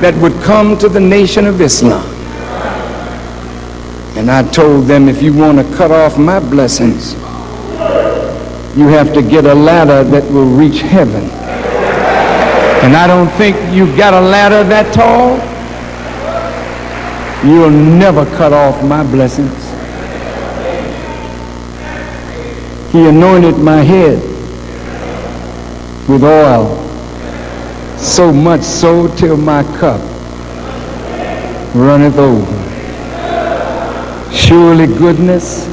that would come to the Nation of Islam. And I told them, if you want to cut off my blessings, you have to get a ladder that will reach heaven. And I don't think you got a ladder that tall. You'll never cut off my blessings. He anointed my head with oil, so much so till my cup runneth over. Surely goodness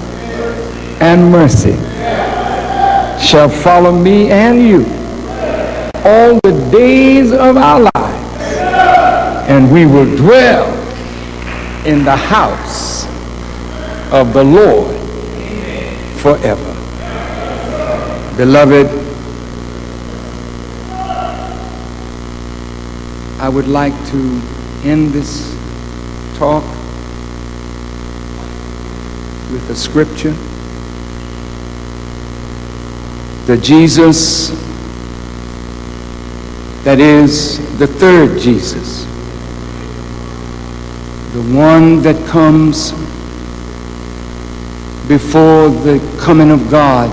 and mercy shall follow me and you all the days of our lives, and we will dwell in the house of the Lord forever. Beloved, I would like to end this talk with a scripture. The Jesus that is the third Jesus, the one that comes before the coming of God.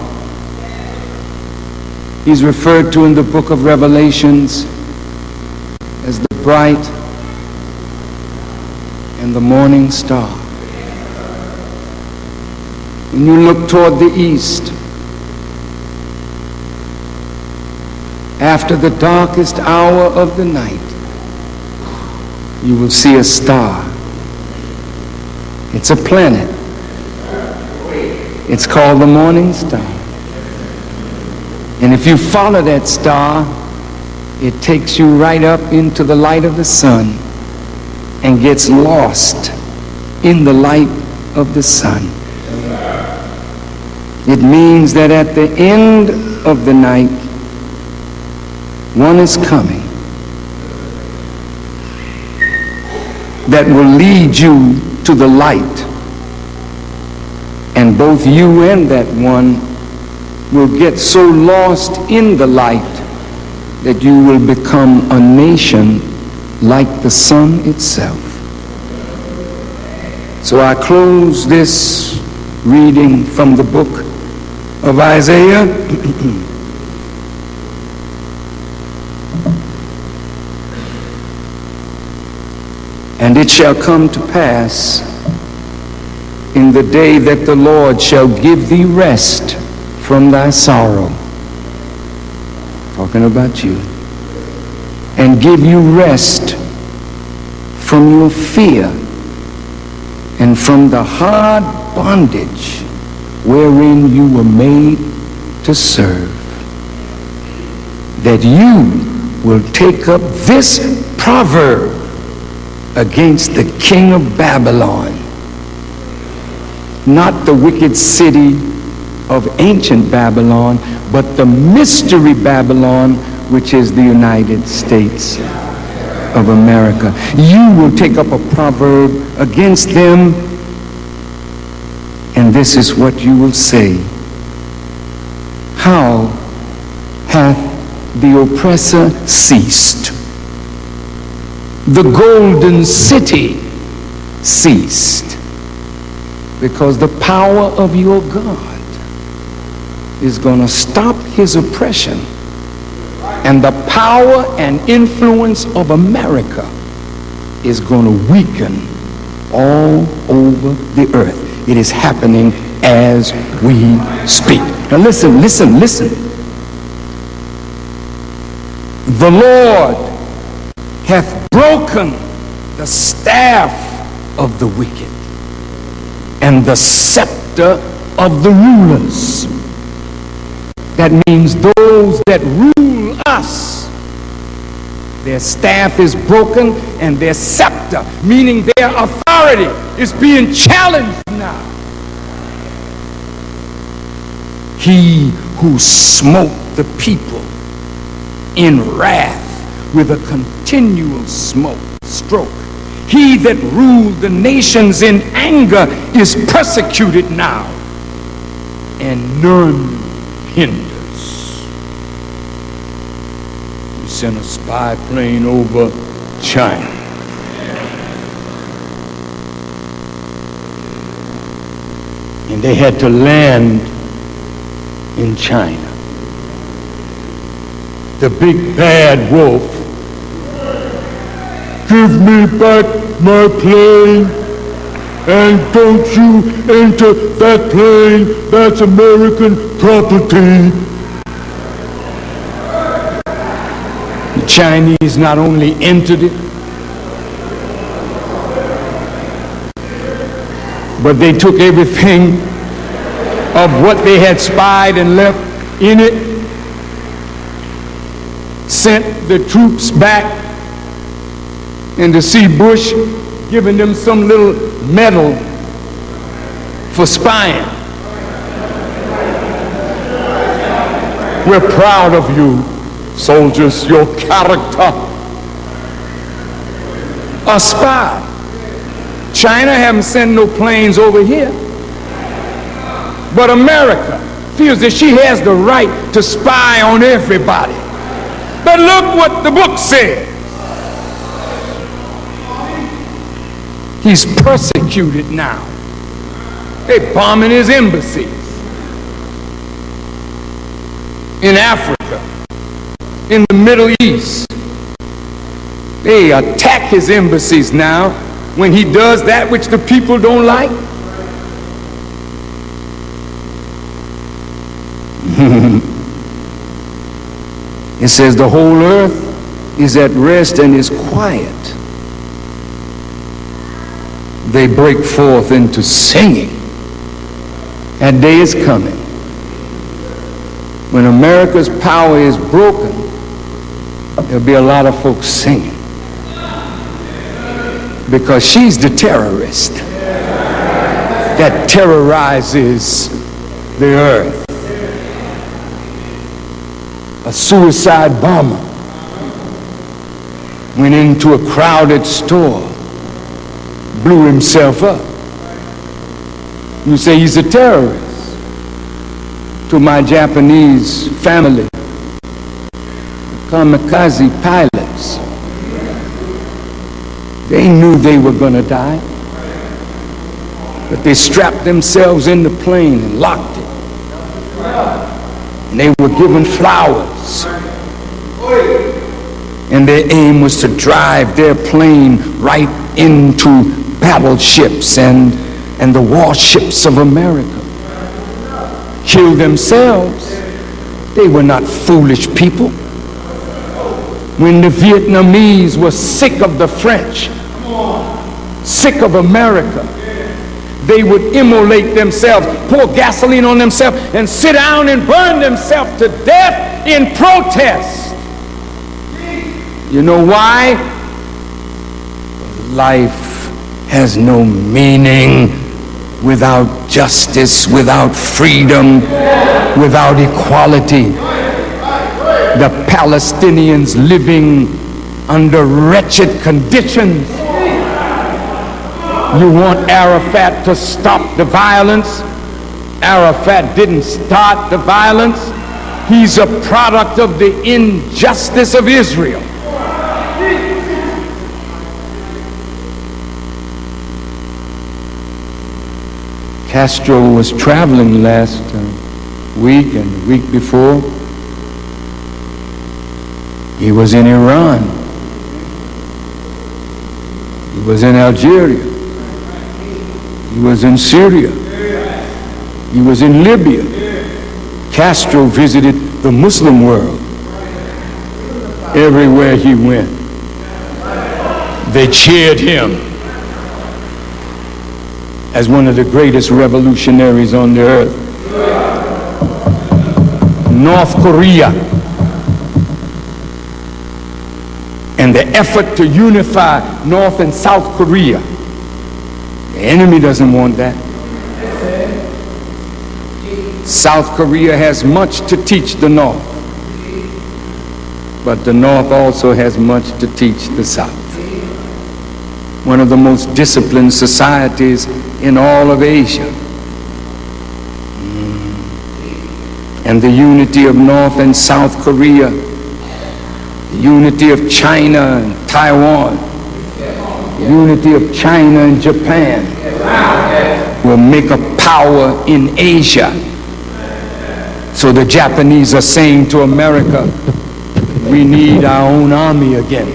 He's referred to in the book of Revelations as the bright and the morning star. When you look toward the east, after the darkest hour of the night, you will see a star. It's a planet. It's called the morning star. And if you follow that star, it takes you right up into the light of the sun and gets lost in the light of the sun. It means that at the end of the night, one is coming that will lead you to the light. And both you and that one will get so lost in the light that you will become a nation like the sun itself. So I close this reading from the book of Isaiah. And it shall come to pass in the day that the Lord shall give thee rest from thy sorrow, talking about you, and give you rest from your fear and from the hard bondage wherein you were made to serve, that you will take up this proverb against the king of Babylon, not the wicked city of ancient Babylon, but the mystery Babylon, which is the United States of America. You will take up a proverb against them, and this is what you will say: how hath the oppressor ceased? The golden city ceased, because the power of your God is going to stop his oppression, and the power and influence of America is going to weaken all over the earth. It is happening as we speak. Now listen, listen, listen. The Lord hath broken the staff of the wicked and the scepter of the rulers. That means those that rule us, their staff is broken and their scepter, meaning their authority, is being challenged now. He who smote the people in wrath with a continual stroke, he that ruled the nations in anger is persecuted now, and none hinders. We sent a spy plane over China. and they had to land in China. The big bad wolf, give me back my plane, and don't you enter that plane, that's American property. The Chinese not only entered it, but they took everything of what they had spied and left in it, sent the troops back, and to see Bush giving them some little medal for spying. We're proud of you, soldiers, your character. A spy. China haven't sent no planes over here. But America feels that she has the right to spy on everybody. But look what the book says. He's persecuted now. They're bombing his embassies in Africa, in the Middle East. They attack his embassies now when he does that which the people don't like. It says the whole earth is at rest and is quiet. They break forth into singing. That day is coming when America's power is broken. There'll be a lot of folks singing because she's the terrorist that terrorizes the earth. A suicide bomber went into a crowded store, blew himself up. You say he's a terrorist. To my Japanese family, kamikaze pilots, they knew they were going to die, but they strapped themselves in the plane and locked it. And they were given flowers. And their aim was to drive their plane right into battleships and the warships of America. Kill themselves. They were not foolish people. When the Vietnamese were sick of the French, sick of America, they would immolate themselves, pour gasoline on themselves, and sit down and burn themselves to death in protest. You know why? Life has no meaning without justice, without freedom, without equality. The Palestinians living under wretched conditions. You want Arafat to stop the violence? Arafat didn't start the violence. He's a product of the injustice of Israel. Castro was traveling last week and the week before. He was in Iran. He was in Algeria. He was in Syria. He was in Libya. Castro visited the Muslim world. Everywhere he went, they cheered him as one of the greatest revolutionaries on the earth. North Korea and the effort to unify North and South Korea. The enemy doesn't want that. South Korea has much to teach the North, but the North also has much to teach the South. One of the most disciplined societies in all of Asia. And the unity of North and South Korea, the unity of China and Taiwan, the unity of China and Japan, will make a power in Asia. So the Japanese are saying to America, we need our own army again.